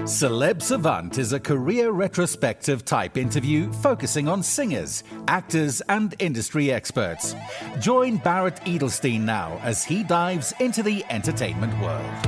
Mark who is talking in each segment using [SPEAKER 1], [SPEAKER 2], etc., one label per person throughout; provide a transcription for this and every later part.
[SPEAKER 1] Celeb Savant is a career retrospective type interview focusing on singers, actors, and industry experts. Join Barrett Edelstein now as he dives into the entertainment world.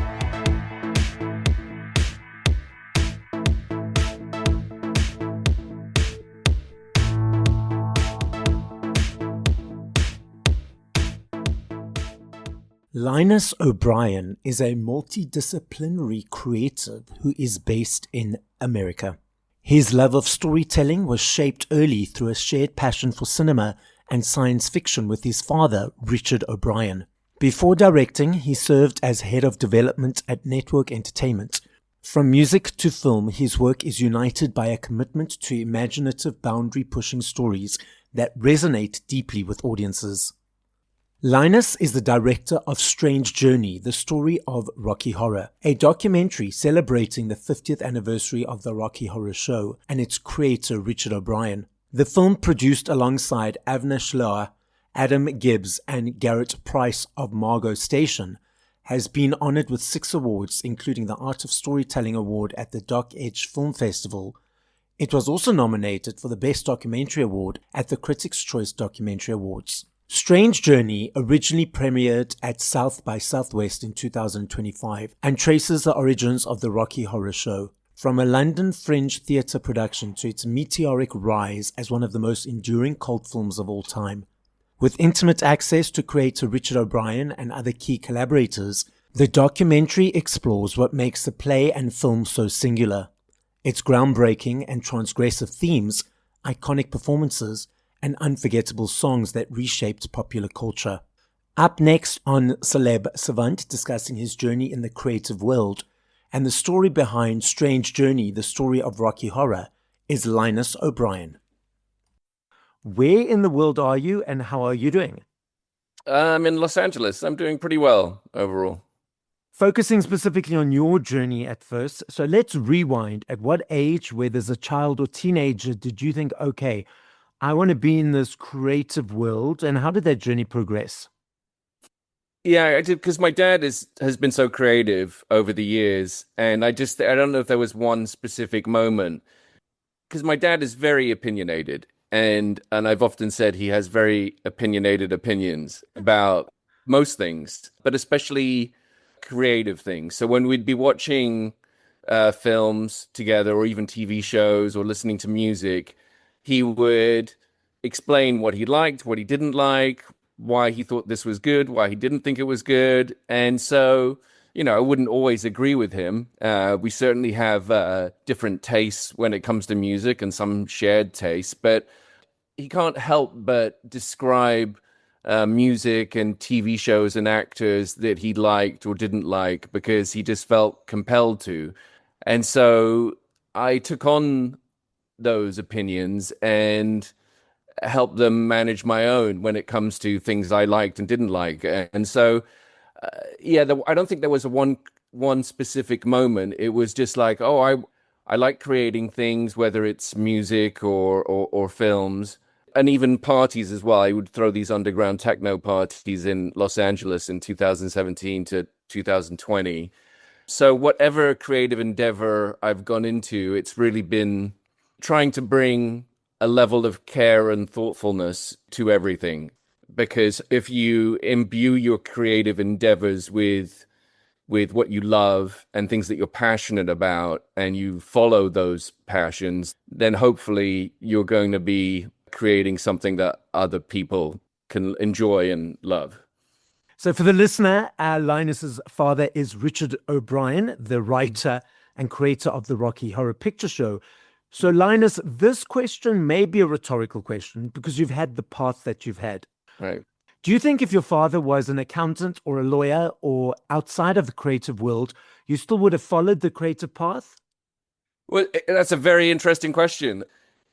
[SPEAKER 2] Linus O'Brien is a multi-disciplinary creative who is based in America. His love of storytelling was shaped early through a shared passion for cinema and science fiction with his father, Richard O'Brien. Before directing, he served as head of development at Network Entertainment. From music to film, his work is united by a commitment to imaginative, boundary-pushing stories that resonate deeply with audiences. Linus is the director of Strange Journey, the story of Rocky Horror, a documentary celebrating the 50th anniversary of the Rocky Horror Show and its creator Richard O'Brien. The film, produced alongside Avner Shloa, Adam Gibbs and Garrett Price of Margot Station, has been honored with 6 awards, including the Art of Storytelling Award at the Doc Edge Film Festival. It was also nominated for the Best Documentary Award at the Critics' Choice Documentary Awards. Strange Journey originally premiered at South by Southwest in 2025 and traces the origins of the Rocky Horror Show, from a London Fringe theatre production to its meteoric rise as one of the most enduring cult films of all time. With intimate access to creator Richard O'Brien and other key collaborators, the documentary explores what makes the play and film so singular. Its groundbreaking and transgressive themes, iconic performances, and unforgettable songs that reshaped popular culture. Up next on Celeb Savant, discussing his journey in the creative world and the story behind Strange Journey, the story of Rocky Horror, is Linus O'Brien. Where in the world are you and how are you doing?
[SPEAKER 3] I'm in Los Angeles. I'm doing pretty well overall.
[SPEAKER 2] Focusing specifically on your journey at first, so let's rewind. At what age, whether as a child or teenager, did you think, okay, I want to be in this creative world, and how did that journey progress?
[SPEAKER 3] Yeah, I did, because my dad has been so creative over the years, and I don't know if there was one specific moment, because my dad is very opinionated, and I've often said he has very opinionated opinions about most things, but especially creative things. So when we'd be watching films together, or even TV shows, or listening to music, he would explain what he liked, what he didn't like, why he thought this was good, why he didn't think it was good. And so, I wouldn't always agree with him. We certainly have different tastes when it comes to music and some shared tastes, but he can't help but describe music and TV shows and actors that he liked or didn't like because he just felt compelled to. And so I took on those opinions and help them manage my own when it comes to things I liked and didn't like. And so, I don't think there was one specific moment. It was just like, I like creating things, whether it's music or films, and even parties as well. I would throw these underground techno parties in Los Angeles in 2017 to 2020. So whatever creative endeavor I've gone into, it's really been trying to bring a level of care and thoughtfulness to everything. Because if you imbue your creative endeavors with what you love and things that you're passionate about, and you follow those passions, then hopefully you're going to be creating something that other people can enjoy and love.
[SPEAKER 2] So for the listener, Linus's father is Richard O'Brien, the writer and creator of the Rocky Horror Picture Show. So, Linus, this question may be a rhetorical question because you've had the path that you've had.
[SPEAKER 3] Right.
[SPEAKER 2] Do you think if your father was an accountant or a lawyer or outside of the creative world, you still would have followed the creative path?
[SPEAKER 3] Well, that's a very interesting question.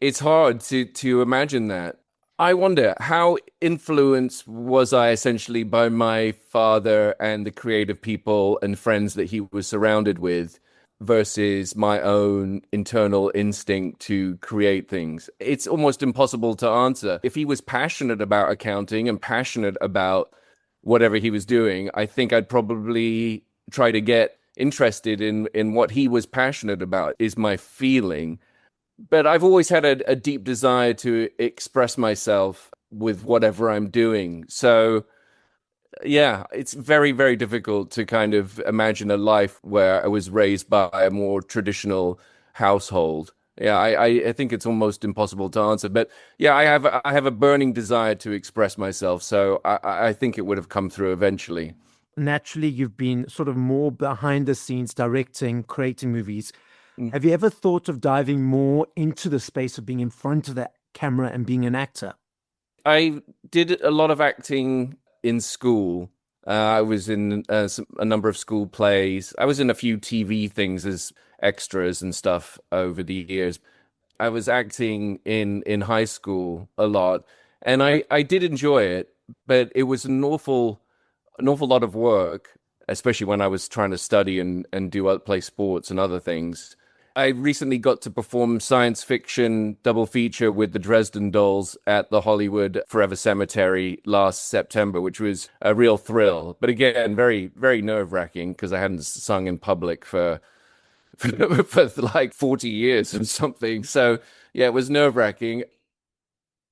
[SPEAKER 3] It's hard to imagine that. I wonder, how influenced was I essentially by my father and the creative people and friends that he was surrounded with, versus my own internal instinct to create things? It's almost impossible to answer. If he was passionate about accounting and passionate about whatever he was doing, I think I'd probably try to get interested in what he was passionate about, is my feeling. But I've always had a deep desire to express myself with whatever I'm doing. So yeah, it's very, very difficult to kind of imagine a life where I was raised by a more traditional household. Yeah, I think it's almost impossible to answer. But yeah, I have a burning desire to express myself. So I think it would have come through eventually.
[SPEAKER 2] Naturally, you've been sort of more behind the scenes, directing, creating movies.
[SPEAKER 3] Mm.
[SPEAKER 2] Have you ever thought of diving more into the space of being in front of the camera and being an actor?
[SPEAKER 3] I did a lot of acting in school. I was in a number of school plays. I was in a few TV things as extras and stuff over the years. I was acting in high school a lot, and I did enjoy it, but it was an awful lot of work, especially when I was trying to study and play sports and other things. I recently got to perform science fiction double feature with the Dresden Dolls at the Hollywood Forever Cemetery last September, which was a real thrill. But again, very, very nerve-wracking because I hadn't sung in public for like 40 years or something. So yeah, it was nerve-wracking.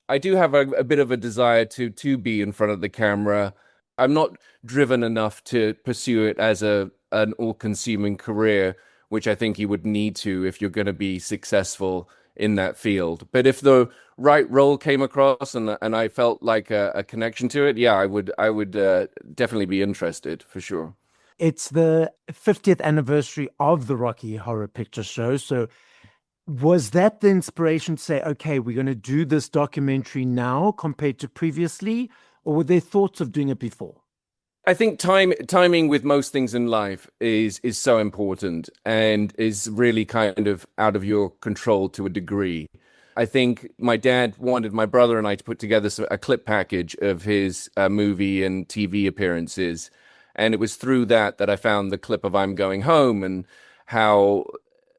[SPEAKER 3] I do have a bit of a desire to be in front of the camera. I'm not driven enough to pursue it as an all-consuming career, which I think you would need to if you're going to be successful in that field. But if the right role came across and I felt like a connection to it, yeah, I would definitely be interested for sure.
[SPEAKER 2] It's the 50th anniversary of the Rocky Horror Picture Show. So was that the inspiration to say, okay, we're going to do this documentary now compared to previously, or were there thoughts of doing it before?
[SPEAKER 3] I think timing with most things in life is so important and is really kind of out of your control to a degree. I think my dad wanted my brother and I to put together a clip package of his movie and TV appearances. And it was through that I found the clip of I'm Going Home, and how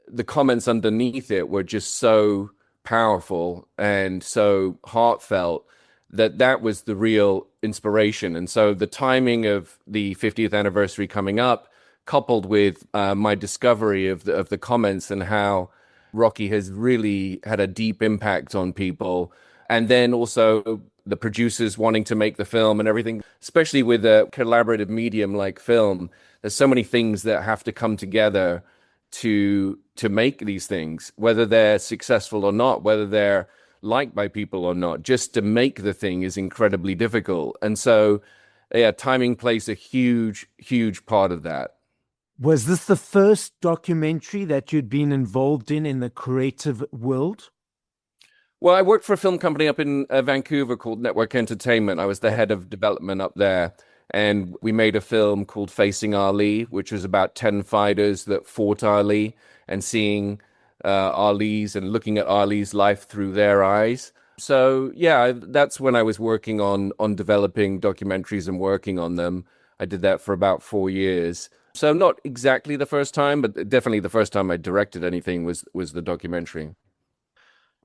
[SPEAKER 3] the comments underneath it were just so powerful and so heartfelt that was the real inspiration. And so the timing of the 50th anniversary coming up, coupled with my discovery of the comments and how Rocky has really had a deep impact on people, and then also the producers wanting to make the film and everything, especially with a collaborative medium like film, there's so many things that have to come together to make these things, whether they're successful or not, whether they're liked by people or not. Just to make the thing is incredibly difficult. And so, yeah, timing plays a huge, huge part of that.
[SPEAKER 2] Was this the first documentary that you'd been involved in the creative world?
[SPEAKER 3] Well, I worked for a film company up in Vancouver called Network Entertainment. I was the head of development up there. And we made a film called Facing Ali, which was about 10 fighters that fought Ali, and seeing Ali's and looking at Ali's life through their eyes. So yeah, that's when I was working on developing documentaries and working on them. I did that for about 4 years. So not exactly the first time, but definitely the first time I directed anything was the documentary.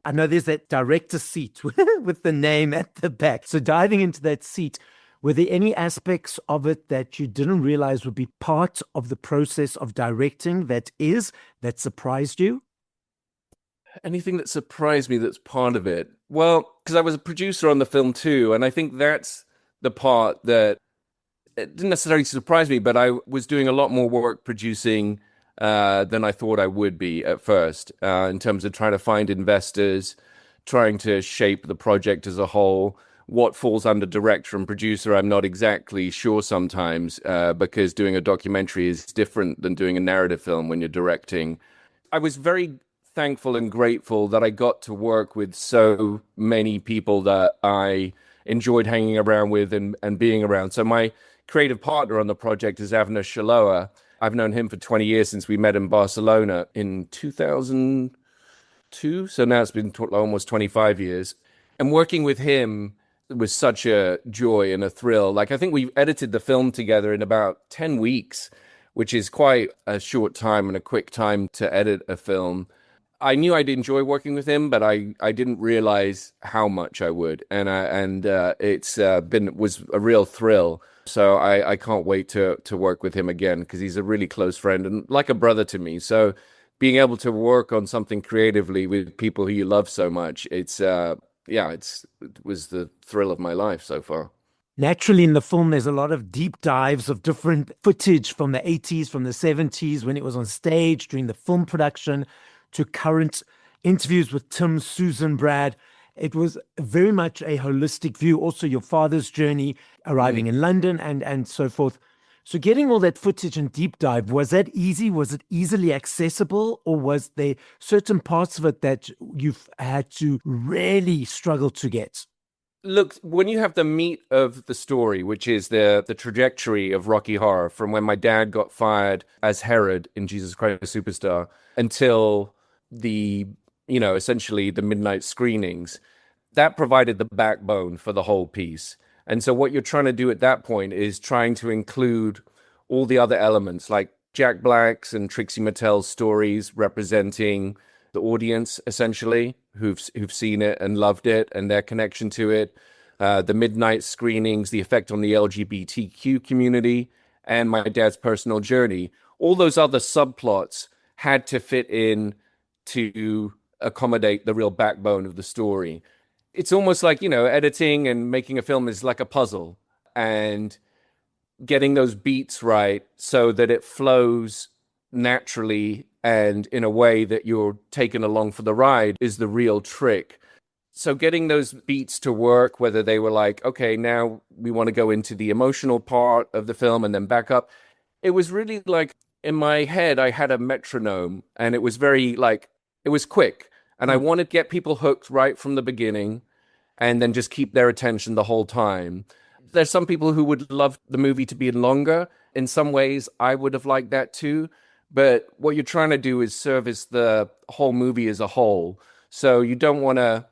[SPEAKER 2] I know there's that director seat with the name at the back. So diving into that seat, were there any aspects of it that you didn't realize would be part of the process of directing that surprised you?
[SPEAKER 3] Anything that surprised me that's part of it? Well, because I was a producer on the film too, and I think that's the part that it didn't necessarily surprise me, but I was doing a lot more work producing than I thought I would be at first, in terms of trying to find investors, trying to shape the project as a whole. What falls under director and producer, I'm not exactly sure sometimes, because doing a documentary is different than doing a narrative film when you're directing. I was very thankful and grateful that I got to work with so many people that I enjoyed hanging around with and being around. So my creative partner on the project is Avner Shaloa. I've known him for 20 years since we met in Barcelona in 2002. So now it's been almost 25 years. And working with him was such a joy and a thrill. Like, I think we edited the film together in about 10 weeks, which is quite a short time and a quick time to edit a film. I knew I'd enjoy working with him, but I didn't realize how much I would. And it was a real thrill So I can't wait to work with him again because he's a really close friend and like a brother to me. So being able to work on something creatively with people who you love so much, it was the thrill of my life so far.
[SPEAKER 2] Naturally, in the film, there's a lot of deep dives of different footage from the 80s, from the 70s, when it was on stage, during the film production, to current interviews with Tim, Susan, Brad. It was very much a holistic view. Also, your father's journey, arriving in London and so forth. So getting all that footage and deep dive, was that easy? Was it easily accessible? Or was there certain parts of it that you've had to really struggle to get?
[SPEAKER 3] Look, when you have the meat of the story, which is the trajectory of Rocky Horror from when my dad got fired as Herod in Jesus Christ Superstar until essentially the midnight screenings, that provided the backbone for the whole piece. And so what you're trying to do at that point is trying to include all the other elements like Jack Black's and Trixie Mattel's stories representing the audience, essentially, who've seen it and loved it and their connection to it, the midnight screenings, the effect on the LGBTQ community, and my dad's personal journey. All those other subplots had to fit in to accommodate the real backbone of the story. It's almost like, editing and making a film is like a puzzle, and getting those beats right so that it flows naturally and in a way that you're taken along for the ride is the real trick. So getting those beats to work, whether they were like, okay, now we want to go into the emotional part of the film and then back up. It was really like in my head, I had a metronome and it was it was quick. And I wanted to get people hooked right from the beginning and then just keep their attention the whole time. There's some people who would love the movie to be longer. In some ways, I would have liked that too. But what you're trying to do is service the whole movie as a whole. So you don't want to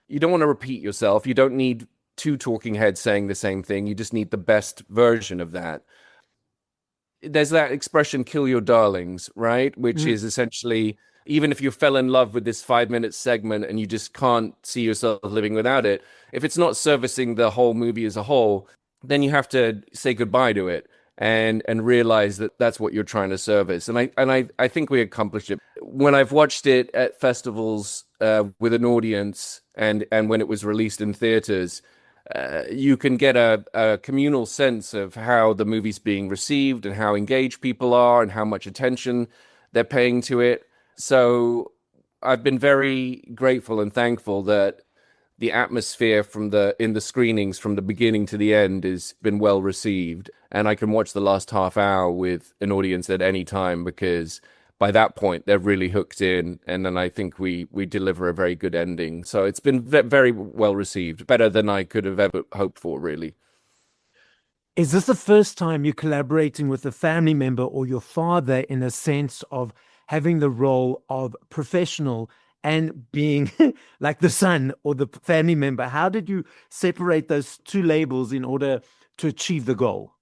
[SPEAKER 3] repeat yourself. You don't need two talking heads saying the same thing. You just need the best version of that. There's that expression, kill your darlings, right? Which is essentially, even if you fell in love with this 5-minute segment and you just can't see yourself living without it, if it's not servicing the whole movie as a whole, then you have to say goodbye to it. And realize that that's what you're trying to service. And I think we accomplished it. When I've watched it at festivals with an audience and when it was released in theaters, you can get a communal sense of how the movie's being received and how engaged people are and how much attention they're paying to it. So I've been very grateful and thankful that the atmosphere in the screenings from the beginning to the end has been well received. And I can watch the last half hour with an audience at any time because by that point they're really hooked in. And then I think we deliver a very good ending. So it's been very well received, better than I could have ever hoped for, really.
[SPEAKER 2] Is this the first time you're collaborating with a family member or your father in a sense of having the role of professional and being like the son or the family member? How did you separate those two labels in order to achieve the goal?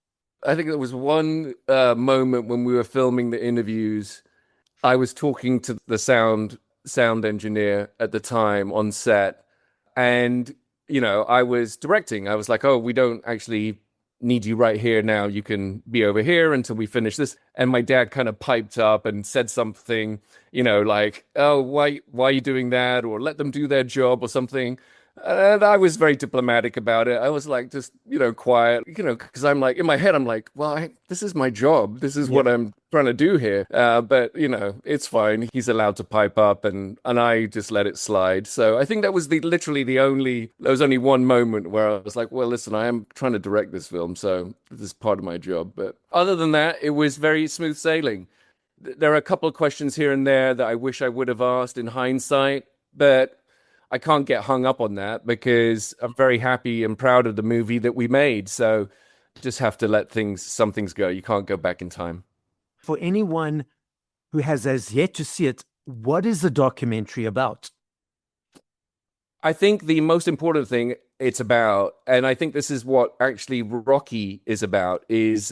[SPEAKER 3] I think there was one moment when we were filming the interviews. I was talking to the sound engineer at the time on set, and I was directing. I was like, "Oh, we don't actually need you right here now. You can be over here until we finish this." And my dad kind of piped up and said something, like, "Oh, why are you doing that?" Or "Let them do their job," or something. And I was very diplomatic about it. I was like, just, quiet, because I'm like, in my head, I'm like, well, this is my job. This is what I'm trying to do here. But, it's fine. He's allowed to pipe up and I just let it slide. So I think that was there was only one moment where I was like, well, listen, I am trying to direct this film. So this is part of my job. But other than that, it was very smooth sailing. There are a couple of questions here and there that I wish I would have asked in hindsight, but I can't get hung up on that because I'm very happy and proud of the movie that we made. So just have to let some things go. You can't go back in time.
[SPEAKER 2] For anyone who has as yet to see it, what is the documentary about?
[SPEAKER 3] I think the most important thing it's about, and I think this is what actually Rocky is about, is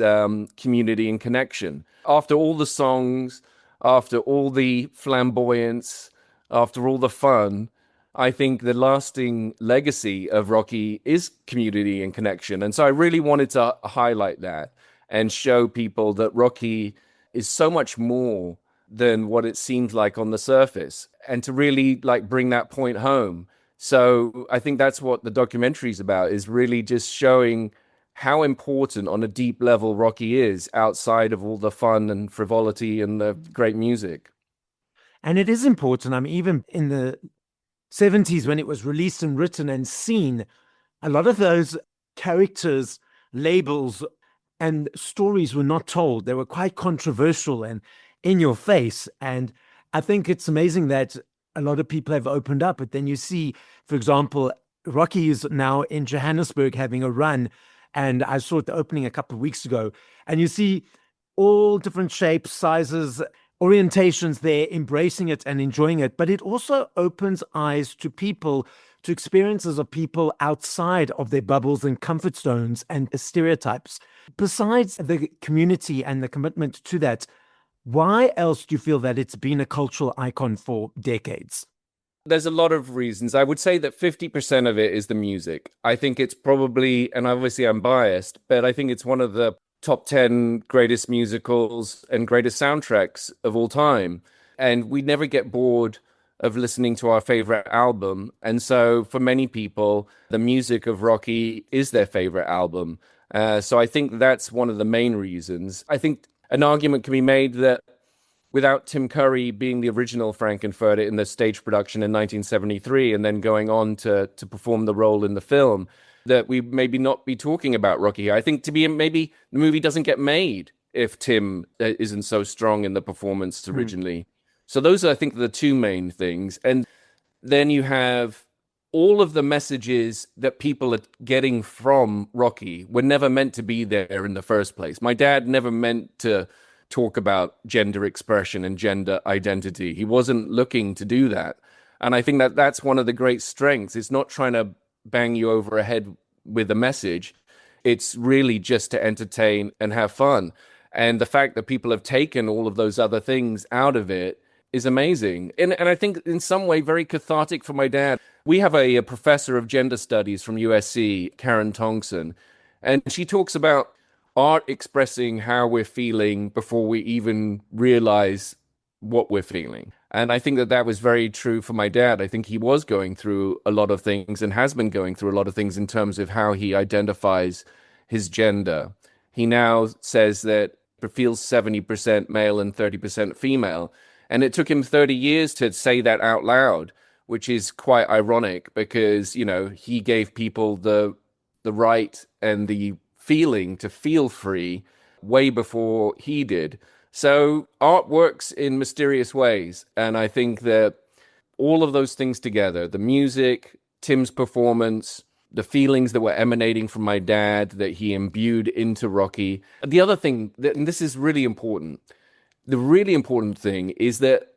[SPEAKER 3] community and connection. After all the songs, after all the flamboyance, after all the fun, I think the lasting legacy of Rocky is community and connection. And so I really wanted to highlight that and show people that Rocky is so much more than what it seems like on the surface, and to really like bring that point home. So I think that's what the documentary is about, is really just showing how important on a deep level Rocky is outside of all the fun and frivolity and the great music.
[SPEAKER 2] And it is important. I mean, even in the 70s, when it was released and written and seen, a lot of those characters, labels, and stories were not told. They were quite controversial and in your face. And I think it's amazing that a lot of people have opened up. But then you see, for example, Rocky is now in Johannesburg having a run. And I saw it the opening a couple of weeks ago. And you see all different shapes, sizes, orientations there, embracing it and enjoying it. But it also opens eyes to people, to experiences of people outside of their bubbles and comfort zones and stereotypes. Besides the community and the commitment to that, why else do you feel that it's been a cultural icon for decades?
[SPEAKER 3] There's a lot of reasons. I would say that 50% of it is the music. I think it's probably, and obviously I'm biased, but I think it's one of the top 10 greatest musicals and greatest soundtracks of all time. And we never get bored of listening to our favorite album. And so for many people, the music of Rocky is their favorite album. So I think that's one of the main reasons. I think an argument can be made that without Tim Curry being the original Frankenfurter in the stage production in 1973 and then going on to perform the role in the film, that we maybe not be talking about Rocky. I think maybe the movie doesn't get made if Tim isn't so strong in the performance originally. So those are, I think, the two main things. And then you have all of the messages that people are getting from Rocky were never meant to be there in the first place. My dad never meant to talk about gender expression and gender identity. He wasn't looking to do that. And I think that that's one of the great strengths. It's not trying to bang you over a head with a message. It's really just to entertain and have fun. And the fact that people have taken all of those other things out of it is amazing. And I think in some way very cathartic for my dad. We have a professor of gender studies from USC, Karen Thompson, and she talks about art expressing how we're feeling before we even realize what we're feeling. And I think that that was very true for my dad. I think he was going through a lot of things and has been going through a lot of things in terms of how he identifies his gender. He now says that he feels 70% male and 30% female. And it took him 30 years to say that out loud, which is quite ironic because, you know, he gave people the right and the feeling to feel free way before he did. So art works in mysterious ways. And I think that all of those things together, the music, Tim's performance, the feelings that were emanating from my dad that he imbued into Rocky. The other thing, and this is really important, the really important thing is that,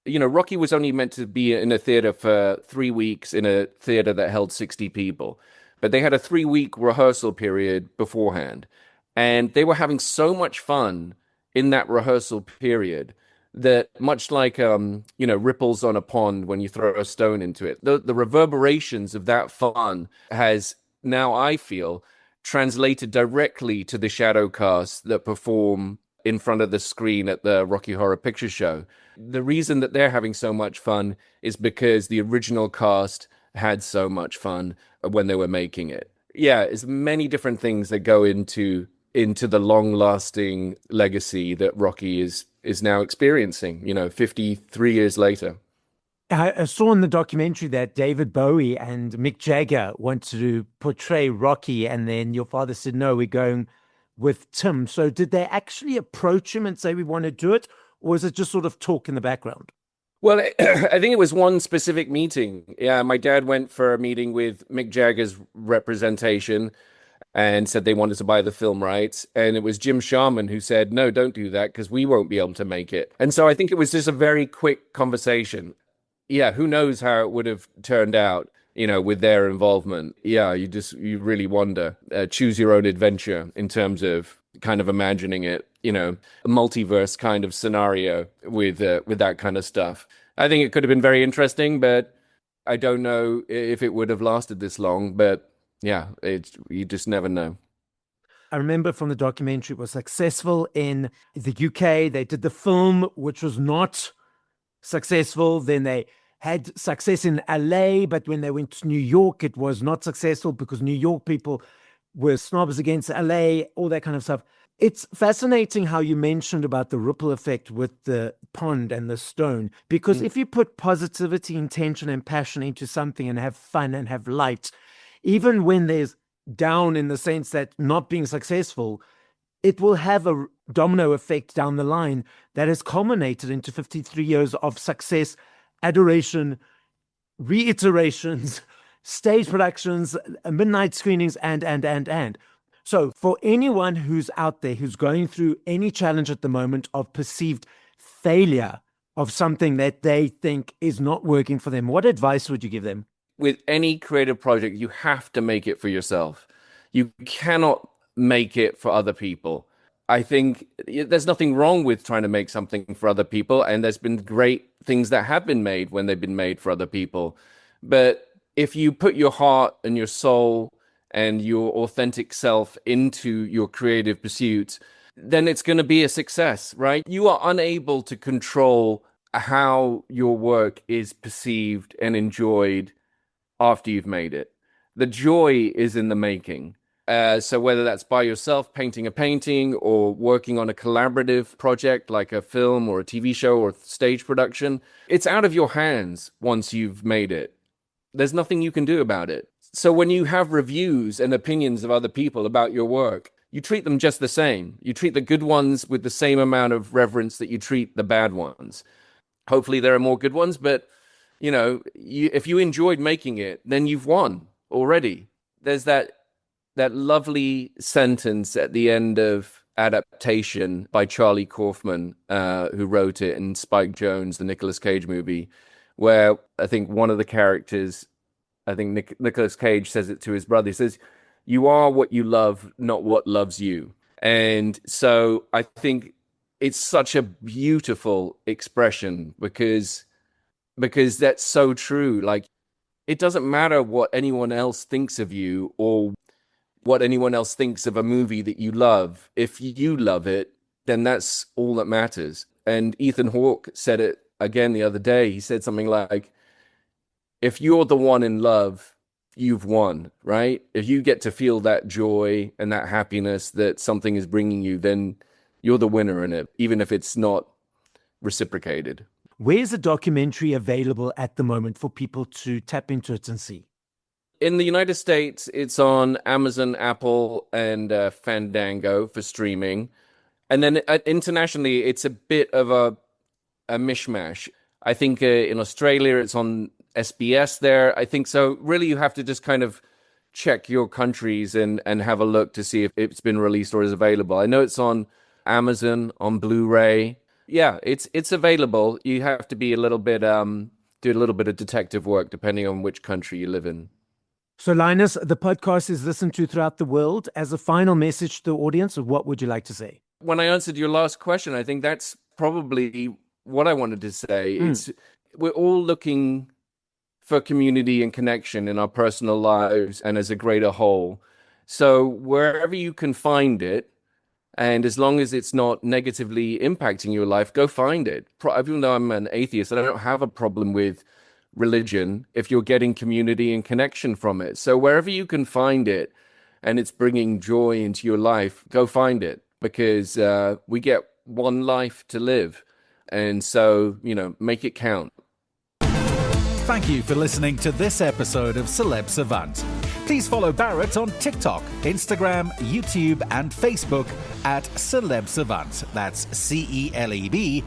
[SPEAKER 3] you know, Rocky was only meant to be in a theater for 3 weeks in a theater that held 60 people. But they had a 3-week rehearsal period beforehand. And they were having so much fun in that rehearsal period that much like, you know, ripples on a pond when you throw a stone into it, the reverberations of that fun has now, I feel, translated directly to the shadow cast that perform in front of the screen at the Rocky Horror Picture Show. The reason that they're having so much fun is because the original cast had so much fun when they were making it. Yeah, it's many different things that go into the long-lasting legacy that Rocky is now experiencing, you know, 53 years later.
[SPEAKER 2] I saw in the documentary that David Bowie and Mick Jagger wanted to portray Rocky, and then your father said, no, we're going with Tim. So did they actually approach him and say, we want to do it? Or is it just sort of talk in the background?
[SPEAKER 3] Well, I think it was one specific meeting. Yeah, my dad went for a meeting with Mick Jagger's representation and said they wanted to buy the film rights. And it was Jim Sharman who said, no, don't do that because we won't be able to make it. And so I think it was just a very quick conversation. Yeah, who knows how it would have turned out, you know, with their involvement. Yeah, you really wonder. Choose your own adventure in terms of kind of imagining it, you know, a multiverse kind of scenario with that kind of stuff. I think it could have been very interesting, but I don't know if it would have lasted this long, but yeah, you just never know.
[SPEAKER 2] I remember from the documentary, it was successful in the UK. They did the film, which was not successful. Then they had success in LA, but when they went to New York, it was not successful because New York people were snobs against LA, all that kind of stuff. It's fascinating how you mentioned about the ripple effect with the pond and the stone, because if you put positivity, intention, and passion into something and have fun and have light, even when there's down in the sense that not being successful, it will have a domino effect down the line that has culminated into 53 years of success, adoration, reiterations, stage productions, midnight screenings, and. So for anyone who's out there who's going through any challenge at the moment of perceived failure of something that they think is not working for them, what advice would you give them?
[SPEAKER 3] With any creative project, you have to make it for yourself. You cannot make it for other people. I think there's nothing wrong with trying to make something for other people, and there's been great things that have been made when they've been made for other people. But if you put your heart and your soul and your authentic self into your creative pursuits, then it's going to be a success, right? You are unable to control how your work is perceived and enjoyed after you've made it. The joy is in the making. So whether that's by yourself painting a painting or working on a collaborative project like a film or a TV show or stage production, it's out of your hands once you've made it. There's nothing you can do about it. So when you have reviews and opinions of other people about your work, you treat them just the same. You treat the good ones with the same amount of reverence that you treat the bad ones. Hopefully there are more good ones, but if you enjoyed making it, then you've won already. There's that lovely sentence at the end of Adaptation by Charlie Kaufman, who wrote it in Spike Jonze, the Nicolas Cage movie, where I think one of the characters, Nicolas Cage says it to his brother. He says, "You are what you love, not what loves you." And so I think it's such a beautiful expression because that's so true. Like, it doesn't matter what anyone else thinks of you or what anyone else thinks of a movie that you love. If you love it, then that's all that matters. And Ethan Hawke said it again the other day. He said something like, if you're the one in love, you've won, right? If you get to feel that joy and that happiness that something is bringing you, then you're the winner in it, even if it's not reciprocated.
[SPEAKER 2] Where's the documentary available at the moment for people to tap into it and see?
[SPEAKER 3] In the United States, it's on Amazon, Apple, and Fandango for streaming. And then internationally, it's a bit of a mishmash. I think in Australia, it's on SBS there. I think so. Really, you have to just kind of check your countries and have a look to see if it's been released or is available. I know it's on Amazon, on Blu-ray. Yeah, it's available. You have to be do a little bit of detective work depending on which country you live in.
[SPEAKER 2] So Linus, the podcast is listened to throughout the world. As a final message to the audience, what would you like to say?
[SPEAKER 3] When I answered your last question, I think that's probably what I wanted to say. We're all looking for community and connection in our personal lives and as a greater whole. So wherever you can find it, and as long as it's not negatively impacting your life, go find it. Even though I'm an atheist, I don't have a problem with religion if you're getting community and connection from it. So wherever you can find it and it's bringing joy into your life, go find it, because we get one life to live. And so, make it count.
[SPEAKER 1] Thank you for listening to this episode of Celeb Savant. Please follow Barrett on TikTok, Instagram, YouTube, and Facebook at Celeb Savant. That's CelebSavant.